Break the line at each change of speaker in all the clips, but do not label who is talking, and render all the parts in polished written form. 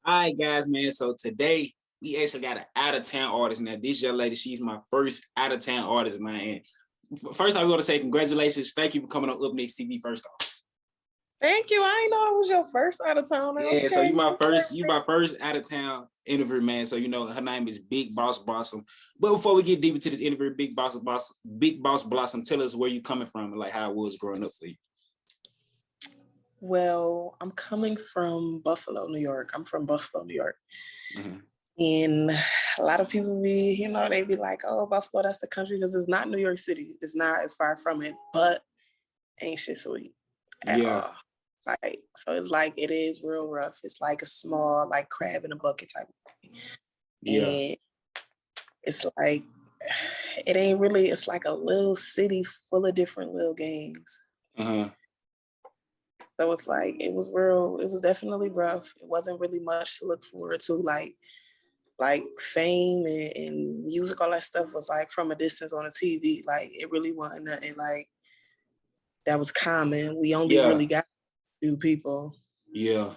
All right, guys, man. So today we actually got an out-of-town artist. Now, this young lady, she's my first out-of-town artist, man. And first, I want to say congratulations. Thank you for coming on Up Next TV. First off,
thank you. I didn't know it was your first out of town.
Yeah,
okay.
so you my first out-of-town interview, man. So you know her name is Big Boss Blossom. But before we get deep into this interview, Big Boss Blossom, tell us where you coming from and like how it was growing up for you.
Well, I'm coming from Buffalo, New York. I'm from Buffalo, New York.
Mm-hmm.
And a lot of people they be like, oh, Buffalo, that's the country, because it's not New York City. It's not as far from it, but ain't shit sweet at all. Like, so it's like, it is real rough. It's like a small, like crab in a bucket type of thing.
Yeah.
And it's like, it ain't really, it's like a little city full of different little gangs.
Uh-huh.
So it's like, it was definitely rough. It wasn't really much to look forward to. Like fame and music, all that stuff was like from a distance on the TV. Like it really wasn't nothing like that was common. We only really got few people.
Yeah.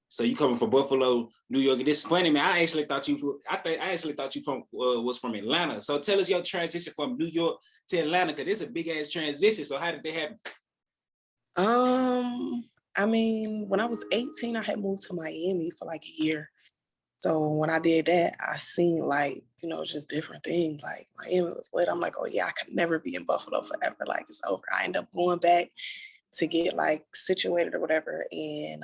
So you coming from Buffalo, New York. This is funny, man. I actually thought you was from Atlanta. So tell us your transition from New York to Atlanta, because it's a big ass transition. So how did that happen?
I mean, when I was 18, I had moved to Miami for like a year. So when I did that, I seen like, just different things. Like Miami was lit. I'm like, oh yeah, I could never be in Buffalo forever. Like it's over. I ended up going back to get like situated or whatever. And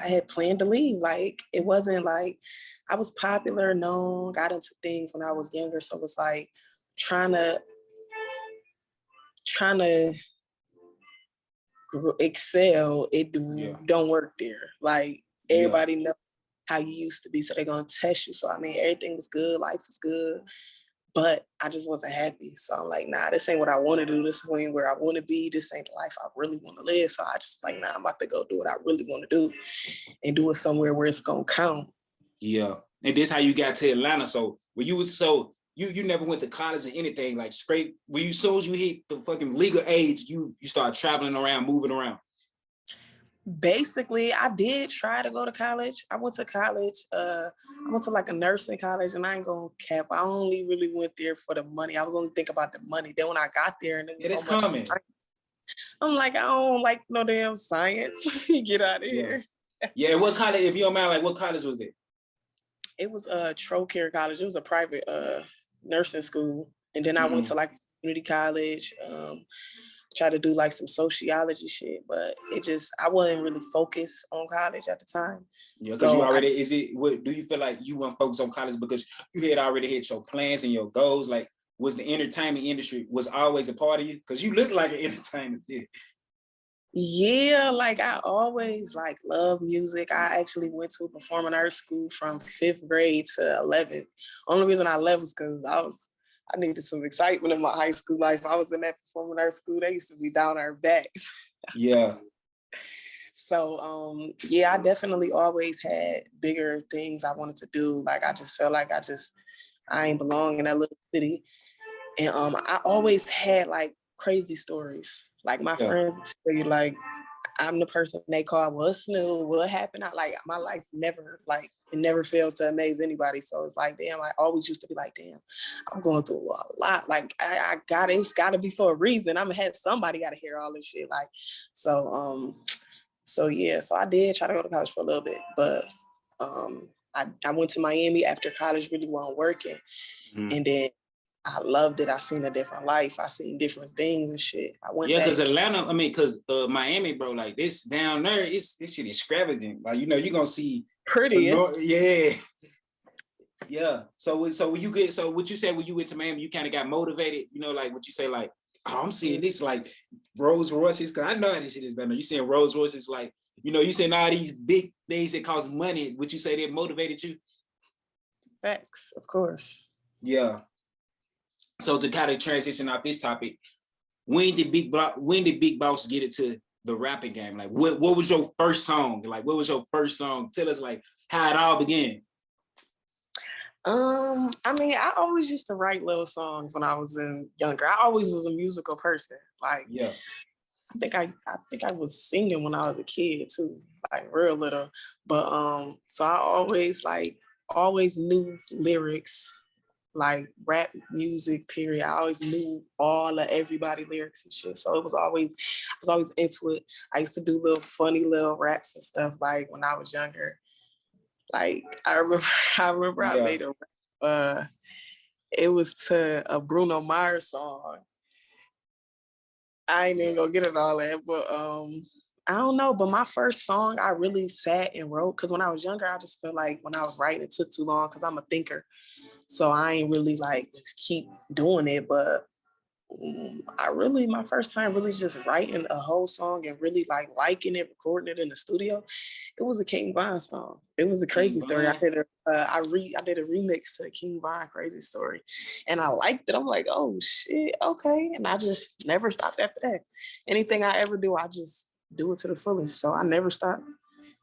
I had planned to leave. Like it wasn't like I was popular, known, got into things when I was younger. So it was like trying to excel. It don't work there. Like everybody knows how you used to be, so they're gonna test you. So I mean, everything was good, life was good, but I just wasn't happy. So I'm like, nah, this ain't what I want to do. This ain't where I want to be. This ain't the life I really want to live. So I just like, nah, I'm about to go do what I really want to do, and do it somewhere where it's gonna count.
Yeah, and this how you got to Atlanta. So when you was you never went to college or anything, like straight. When you, as soon as you hit the fucking legal age, you start traveling around, moving around.
Basically, I did try to go to college. I went to college. I went to like a nursing college, and I ain't gonna cap. I only really went there for the money. I was only thinking about the money. Then when I got there, and it was so much science, I'm like, I don't like no damn science. Get out of here.
Yeah, what college? If you don't mind, like what college was it?
It was a Trocare college. It was a private nursing school, and then I went to like community college. Try to do like some sociology shit, but I wasn't really focused on college at the time.
Yeah, because you already, do you feel like you weren't focused on college because you had already hit your plans and your goals? Like, was the entertainment industry was always a part of you? Because you look like an entertainer.
Yeah, like I always like love music. I actually went to performing arts school from 5th grade to 11th. Only reason I left was because I needed some excitement in my high school life. I was in that performing arts school. They used to be down our backs.
Yeah.
So, I definitely always had bigger things I wanted to do. Like, I just felt like I ain't belong in that little city. And I always had like crazy stories. Like my friends tell you, like, I'm the person they call, what's new, what happened? My life never fails to amaze anybody. So it's like, damn, I always used to be like, damn, I'm going through a lot. Like it's gotta be for a reason. Somebody gotta hear all this shit. Like, so I did try to go to college for a little bit, but I went to Miami after college really wasn't working. And then I loved it. I seen a different life. I seen different things and shit. I went back.
Because Atlanta, because Miami, bro, like this down there, this shit extravagant. Like, you're gonna see
prettiest.
Yeah. So when you get, what you said when you went to Miami, you kind of got motivated, like what you say, like, oh, I'm seeing this like Rolls Royces, because I know how this shit is done. You seeing Rolls Royces, like, you saying all these big things that cost money. Would you say that motivated you?
Facts, of course.
Yeah. So to kind of transition off this topic, when did Big Boss get into the rapping game? Like, what was your first song? Like, what was your first song? Tell us like how it all began.
I mean, I always used to write little songs when I was younger. I always was a musical person. Like, I think I was singing when I was a kid too, like real little. But so I always knew lyrics, like rap music, period. I always knew all of everybody lyrics and shit. So I was always into it. I used to do little funny little raps and stuff like when I was younger. Like I remember I
Yeah.
made it was to a Bruno Mars song. I ain't even gonna get it all that, but I don't know. But my first song I really sat and wrote because when I was younger, I just felt like when I was writing, it took too long because I'm a thinker. So I ain't really like just keep doing it. But my first time really just writing a whole song and really like liking it, recording it in the studio, it was a King Von song. It was a
King
crazy story.
Von.
I did a remix to King Von Crazy Story, and I liked it. I'm like, oh shit, okay, and I just never stopped after that. Anything I ever do, I just do it to the fullest. So I never stop.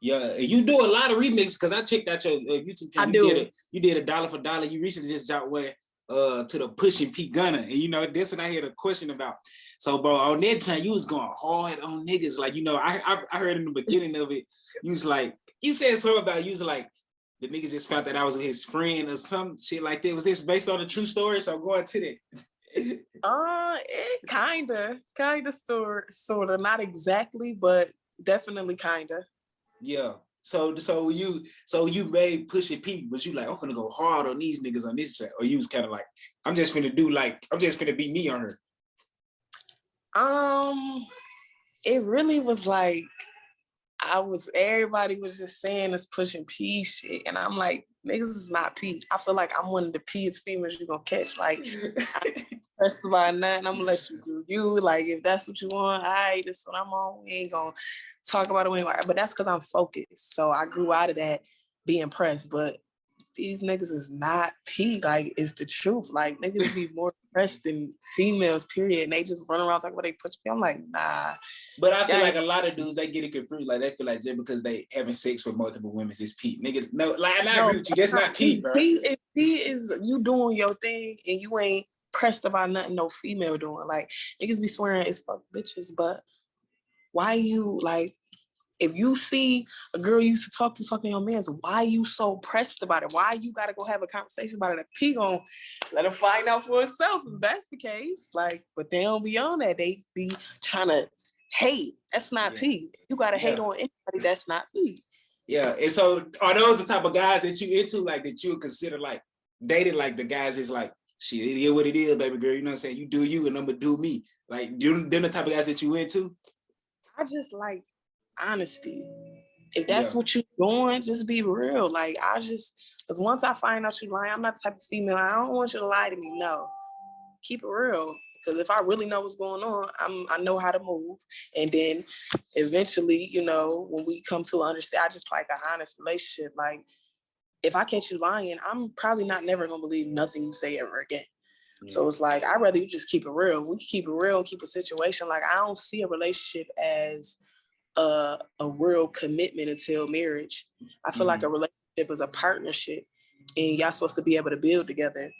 Yeah, you do a lot of remixes because I checked out your YouTube
I
channel.
do.
You did a dollar for dollar. You recently just dropped one to the Pushing P Gunner, and you know this one I had a question about. So, bro, on that time you was going hard on niggas. Like, you know, I heard in the beginning of it, you was like, you said something about you was like the niggas just found that I was with his friend or some shit like that. Was this based on a true story? So I'm going to that.
It kinda sorta, not exactly, but definitely kinda.
Yeah. So you made Pusha P, but you like, I'm gonna go hard on these niggas on this track, or you was kind of like, I'm just gonna be me on her.
It really was like everybody was just saying this Pushing P shit, and I'm like, niggas is not P. I feel like I'm one of the P's females you're gonna catch. Like, I'm pressed by nothing. I'm gonna let you do you. Like, if that's what you want, all right, this is what I'm on. We ain't gonna talk about it anymore. But that's because I'm focused. So I grew out of that being pressed. But these niggas is not P. Like, it's the truth. Like, niggas be more pressed than females, period. And they just run around talking about they push me. I'm like, nah.
But I feel like a lot of dudes, they get it confused. Like, they feel like just because they having sex with multiple women is P. Nigga, no, like, and I agree with you. That's not P, bro.
P is you doing your thing and you ain't pressed about nothing no female doing. Like, niggas be swearing it's fuck bitches, but why you like, if you see a girl you used to talking to your mans, why you so pressed about it? Why you gotta go have a conversation about it? P gon' let her find out for herself if that's the case. Like, but they don't be on that. They be trying to hate. That's not P. You gotta hate on anybody that's not P.
Yeah, and so are those the type of guys that you into, like that you would consider like dating, like the guys is like, shit, it is what it is, baby girl. You know what I'm saying? You do you and I'm gonna do me. Like, them the type of guys that you into?
I just like honesty. If that's what you're doing, just be real. Like, because once I find out you lying, I'm not the type of female, I don't want you to lie to me. No, keep it real. Because if I really know what's going on, I know how to move. And then eventually, you know, when we come to understand, I just like an honest relationship. Like, if I catch you lying, I'm probably not never gonna believe nothing you say ever again. Yeah. So it's like, I'd rather you just keep it real. We can keep it real and keep a situation. Like, I don't see a relationship as a real commitment until marriage. I feel like a relationship is a partnership and y'all supposed to be able to build together.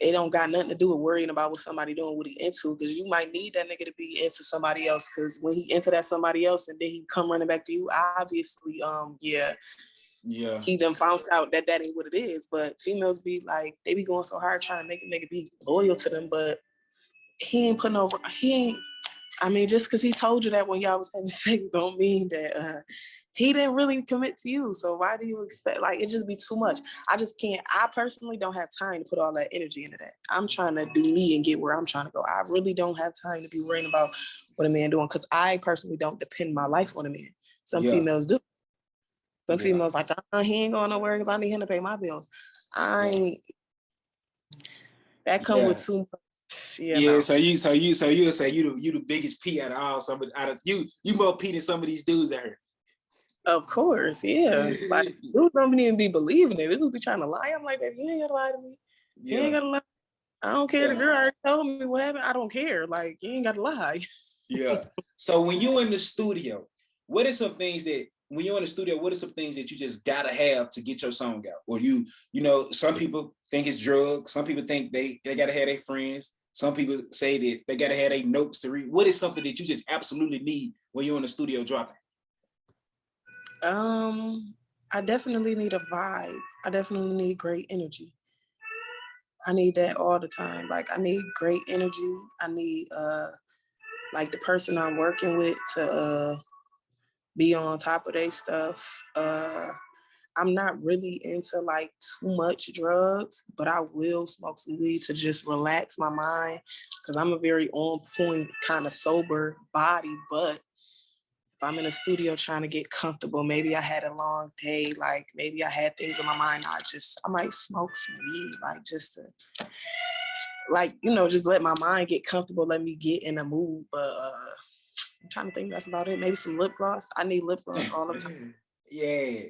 It don't got nothing to do with worrying about what somebody doing, what he into, because you might need that nigga to be into somebody else, because when he into that somebody else and then he come running back to you, obviously, he done found out that ain't what it is. But females be like, they be going so hard trying to make a nigga be loyal to them, but I mean, just because he told you that when y'all was having sex don't mean that he didn't really commit to you. So why do you expect, like, it just be too much. I just can't, I personally don't have time to put all that energy into that. I'm trying to do me and get where I'm trying to go. I really don't have time to be worrying about what a man doing, because I personally don't depend my life on a man. Some females do. Some females like, he ain't going nowhere because I need him to pay my bills. That come with too much.
No. So you say you the biggest P out of all. You more P than some of these dudes out here.
Of course, yeah. Like, dudes don't even be believing it. Dudes be trying to lie. I'm like, baby, you ain't gotta lie to me. You ain't gotta lie. I don't care. The girl already told me what happened. I don't care. Like, you ain't gotta lie.
So when you in the studio, what are some things that when you're in the studio, what are some things that you just gotta have to get your song out? Or you know, some people think it's drugs. Some people think they gotta have their friends. Some people say that they gotta have their notes to read. What is something that you just absolutely need when you're in the studio dropping?
I definitely need a vibe. I definitely need great energy. I need that all the time. Like I need great energy. I need like the person I'm working with to be on top of their stuff. I'm not really into like too much drugs, but I will smoke some weed to just relax my mind because I'm a very on point kind of sober body. But if I'm in a studio trying to get comfortable, maybe I had a long day, like maybe I had things on my mind, I might smoke some weed, like just to like, just let my mind get comfortable, let me get in the mood. But I'm trying to think that's about it. Maybe some lip gloss. I need lip gloss all the time.
Yeah.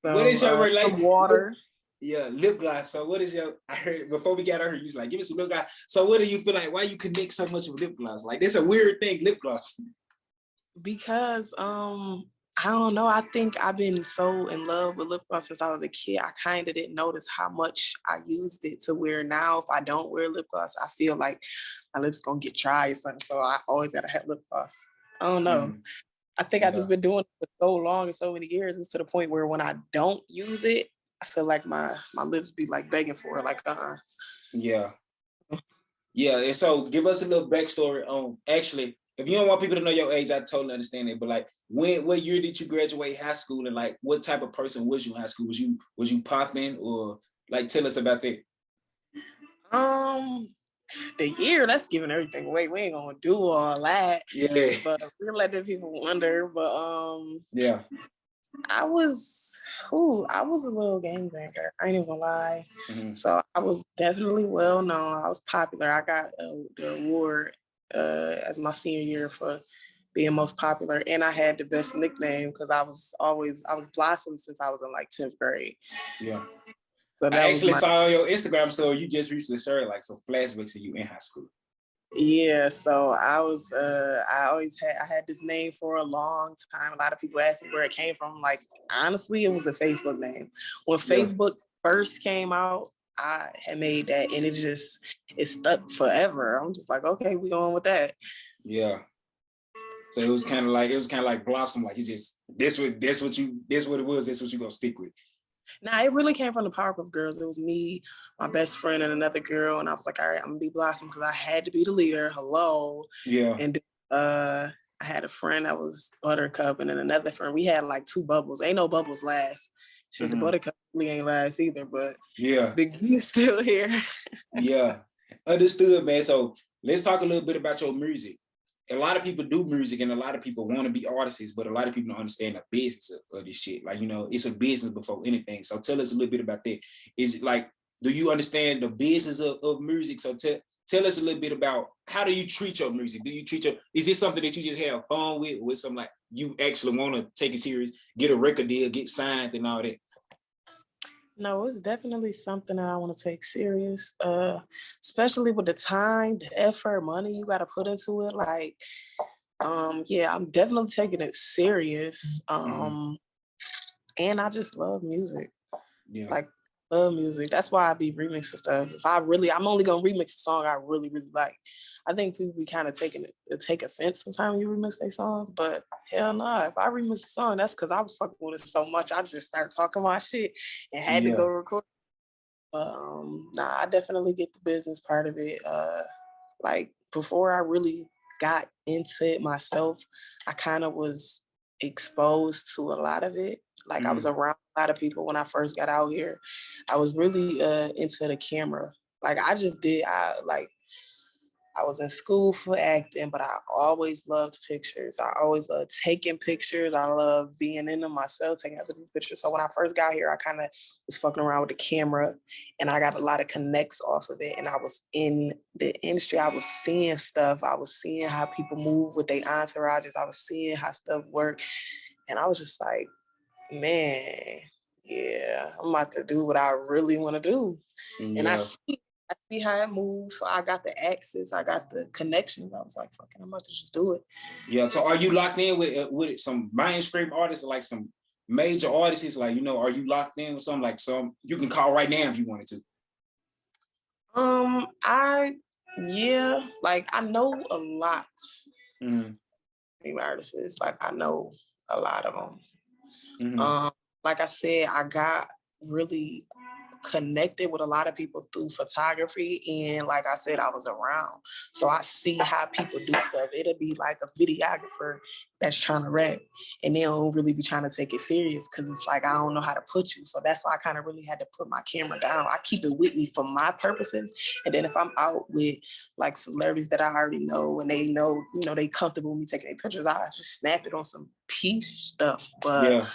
What is your
Some
like
water.
Yeah, lip gloss. So what is your, I heard before we got out here, you was like, give me some lip gloss. So what do you feel like, why you connect so much with lip gloss? Like, that's a weird thing, lip gloss.
Because I don't know. I think I've been so in love with lip gloss since I was a kid. I kind of didn't notice how much I used it to where now if I don't wear lip gloss, I feel like my lips gonna get dry or something. So I always gotta have lip gloss. I don't know. I think I just been doing it for so long and so many years. It's to the point where when I don't use it, I feel like my lips be like begging for it. Like,
Yeah. Yeah. And so give us a little backstory on actually, if you don't want people to know your age, I totally understand it. But like what year did you graduate high school and like what type of person was you in high school? Was you popping or like tell us about that?
The year, that's giving everything away. We ain't gonna do all that.
Yeah.
But we're letting people wonder. But
yeah.
I was a little gangbanger. I ain't even gonna lie.
Mm-hmm.
So I was definitely well known. I was popular. I got the award as my senior year for being most popular, and I had the best nickname because I was Blossom since I was in like 10th grade.
Yeah.
So
I actually saw on your Instagram story you just recently shared like some flashbacks of you in high school.
Yeah, so I had this name for a long time. A lot of people ask me where it came from. Like, honestly, it was a Facebook name. When Facebook first came out, I had made that and it stuck forever. I'm just like, okay, we going with that.
Yeah. So it was kind of like Blossom, like you just this what it was, this what you gonna stick with.
Now, it really came from the Powerpuff Girls. It was me, my best friend, and another girl. And I was like, all right, I'm going to be Blossom because I had to be the leader. Hello.
Yeah.
And I had a friend that was Buttercup and then another friend. We had like 2 bubbles. Ain't no bubbles last. Shit, the Buttercup really ain't last either, but
yeah,
Big B's still here.
Yeah. Understood, man. So let's talk a little bit about your music. A lot of people do music and a lot of people want to be artists, but a lot of people don't understand the business of this shit. Like, it's a business before anything. So tell us a little bit about that. Is it like, do you understand the business of music? So tell us a little bit about how do you treat your music? Is this something that you just have fun with, or is something like you actually want to take it serious, get a record deal, get signed and all that?
No, it's definitely something that I want to take serious, especially with the time, the effort, money you got to put into it. Like, yeah, I'm definitely taking it serious. And I just love music.
Yeah.
Like, love music. That's why I be remixing stuff. I'm only gonna remix a song I really, really like. I think people be kind of take offense sometimes you remix their songs, but hell no. If I remix a song, that's because I was fucking with it so much. I just started talking my shit and had to go record. I definitely get the business part of it. Like before I really got into it myself, I kind of was exposed to a lot of it. Like I was around a lot of people when I first got out here. I was really into the camera. Like I was in school for acting, but I always loved pictures. I always loved taking pictures. I love being in them myself, taking other pictures. So when I first got here, I kind of was fucking around with the camera and I got a lot of connects off of it. And I was in the industry. I was seeing stuff. I was seeing how people move with their entourages. I was seeing how stuff worked. And I was just like, man, yeah, I'm about to do what I really want to do. Yeah. And I see how it moves. So I got the access, I got the connections. I was like, fucking, I'm about to just do it.
Yeah. So are you locked in with some mainstream artists, like some major artists? Like, are you locked in with some you can call right now if you wanted to?
Yeah, like I know a lot
Mm-hmm.
of artists. Like I know a lot of them.
Mm-hmm.
Like I said, I got really connected with a lot of people through photography, and like I said, I was around, so I see how people do stuff. It'll be like a videographer that's trying to rap, and they don't really be trying to take it serious because it's like I don't know how to put you. So that's why I kind of really had to put my camera down. I keep it with me for my purposes, and then if I'm out with like celebrities that I already know and they know, they comfortable with me taking their pictures, I just snap it on some peace stuff. But
Yeah.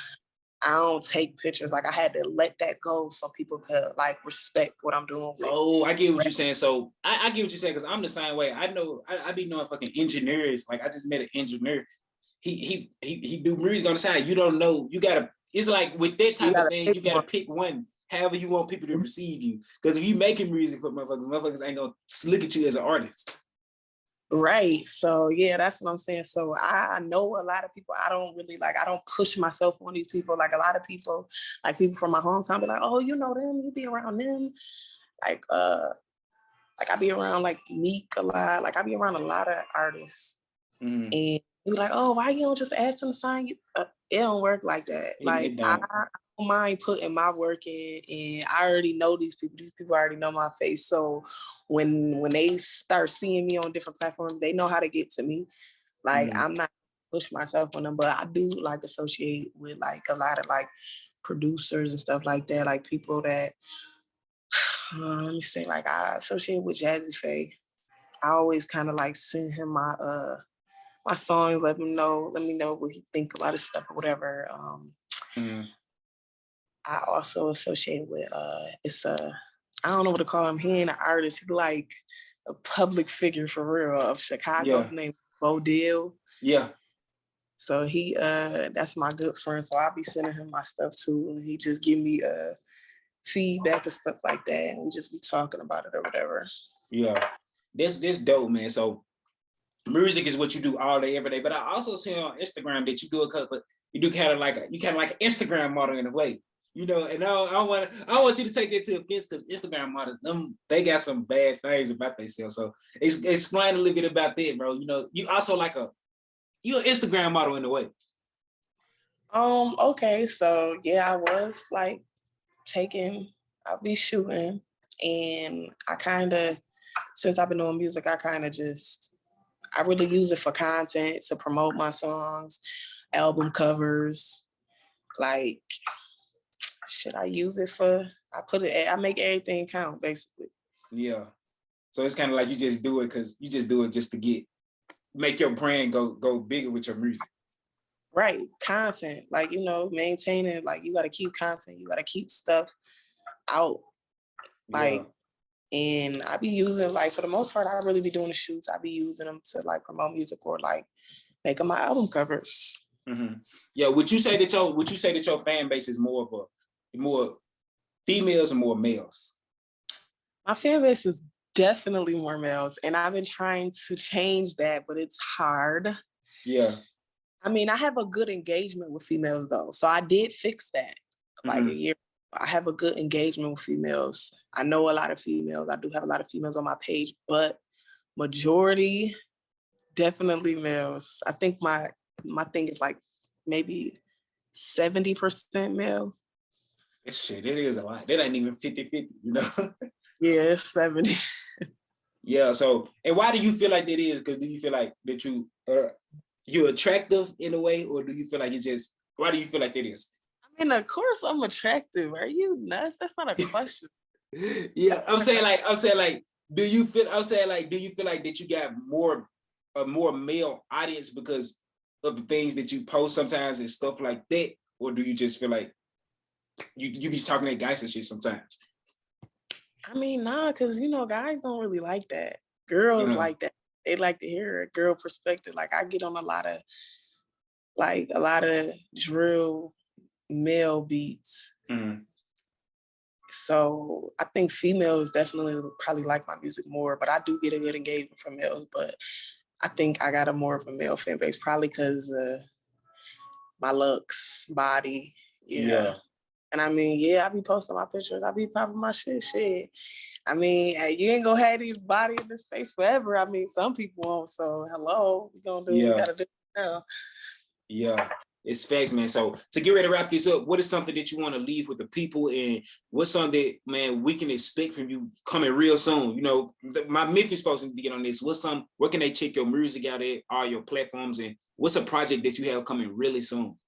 I don't take pictures. Like I had to let that go so people could like respect what I'm doing.
Oh, I get what you're saying. So I get what you're saying because I'm the same way. I know I be knowing fucking engineers. Like I just met an engineer. He do music on the side. You don't know. You gotta. It's like with that type of thing, you gotta pick one. However you want people to receive you. Because if you making music for motherfuckers ain't gonna look at you as an artist.
Right. So yeah, that's what I'm saying. So I know a lot of people. I don't really I don't push myself on these people. Like a lot of people, like people from my hometown be like, oh, you know them, you be around them. Like I be around like Meek a lot. Like I be around a lot of artists.
Mm-hmm.
And they be like, oh, why you don't just ask them to sign you? It don't work like that.
It don't.
I don't mind putting my work in, and I already know these people. These people already know my face. So when they start seeing me on different platforms, they know how to get to me. Like I'm not push myself on them, but I do like associate with like a lot of like producers and stuff like that. Like people that let me say, like I associate with Jazzy Faye. I always kind of like send him my songs, let me know what he think about his stuff or whatever. I also associate with I don't know what to call him. He ain't an artist. He like a public figure for real of Chicago's name, Bo Deal.
Yeah.
So he that's my good friend. So I'll be sending him my stuff too. And he just give me feedback and stuff like that. And we just be talking about it or whatever.
Yeah. This dope, man. So music is what you do all day, every day. But I also see on Instagram that you do you do kind of like an Instagram model in a way. And I want you to take that to offense because Instagram models, they got some bad things about themselves. So explain a little bit about that, bro. You also you're an Instagram model in a way.
Okay, so yeah, I was like I'll be shooting, and I kind of, since I've been doing music, I really use it for content to promote my songs, album covers. Like, should I use it for? I make everything count basically.
Yeah. So it's kind of like you just do it just to make your brand go bigger with your music.
Right, content. Like maintaining. Like you got to keep content. You got to keep stuff out. Like. Yeah. And I be using for the most part, I really be doing the shoots. I be using them to promote music or making my album covers.
Mm-hmm. Yeah, would you say that your fan base is more females or more males?
My fan base is definitely more males, and I've been trying to change that, but it's hard.
Yeah.
I mean, I have a good engagement with females though, so I did fix that a year. I have a good engagement with females. I know a lot of females. I do have a lot of females on my page, but majority definitely males. I think my thing is maybe 70% male.
Shit, it is a lot. That ain't even 50-50,
Yeah, it's 70.
Yeah, so, and why do you feel like that is? Because do you feel like that you're attractive in a way, or do you feel like why do you feel like that is?
I mean, of course I'm attractive. Are you nuts? That's not a question.
Yeah, I'm saying do you feel like that you got a more male audience because of the things that you post sometimes and stuff like that? Or do you just feel like you be talking that gangster shit sometimes?
I mean, nah, because guys don't really like that. Girls like that. They like to hear a girl perspective. Like I get on a lot of drill male beats.
Mm-hmm.
So I think females definitely probably like my music more, but I do get a good engagement from males. But I think I got more of a male fan base, probably because my looks, body. Yeah. And I mean, yeah, I be posting my pictures. I be popping my shit. I mean, you ain't gonna have these body in this face forever. I mean, some people won't. So hello, we gonna do what we gotta do now.
Yeah, it's facts, man. So to get ready to wrap this up, what is something that you want to leave with the people, and what's something that, man, we can expect from you coming real soon? You know, my myth is supposed to begin on this. Where can they check your music out at, all your platforms, and what's a project that you have coming really soon?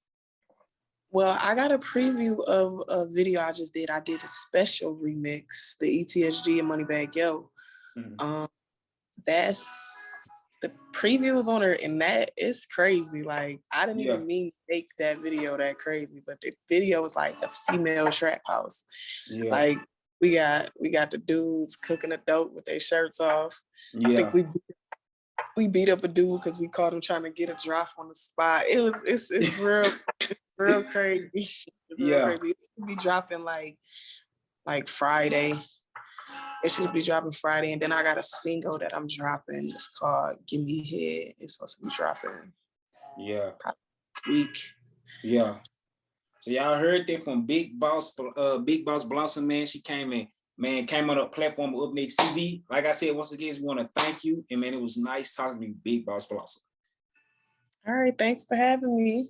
Well, I got a preview of a video I just did. I did a special remix, the ETSG and Moneybag Yo. Mm-hmm. That's the preview was on her, and that is crazy. Like, I didn't even mean to make that video that crazy, but the video was like a female trap house. Yeah. Like, we got the dudes cooking the dope with their shirts off. Yeah. I think we beat up a dude because we caught him trying to get a drop on the spot. It's real. Real crazy. Real crazy. It should be dropping like Friday. It should be dropping Friday, and then I got a single that I'm dropping. It's called "Give Me Head." It's supposed to be dropping. Yeah. This week.
Yeah. So y'all heard that from BigBoss Blossom, man. She came on the platform of Up Next TV. Like I said, once again, we want to thank you, and man, it was nice talking to you, BigBoss Blossom.
All right, thanks for having me.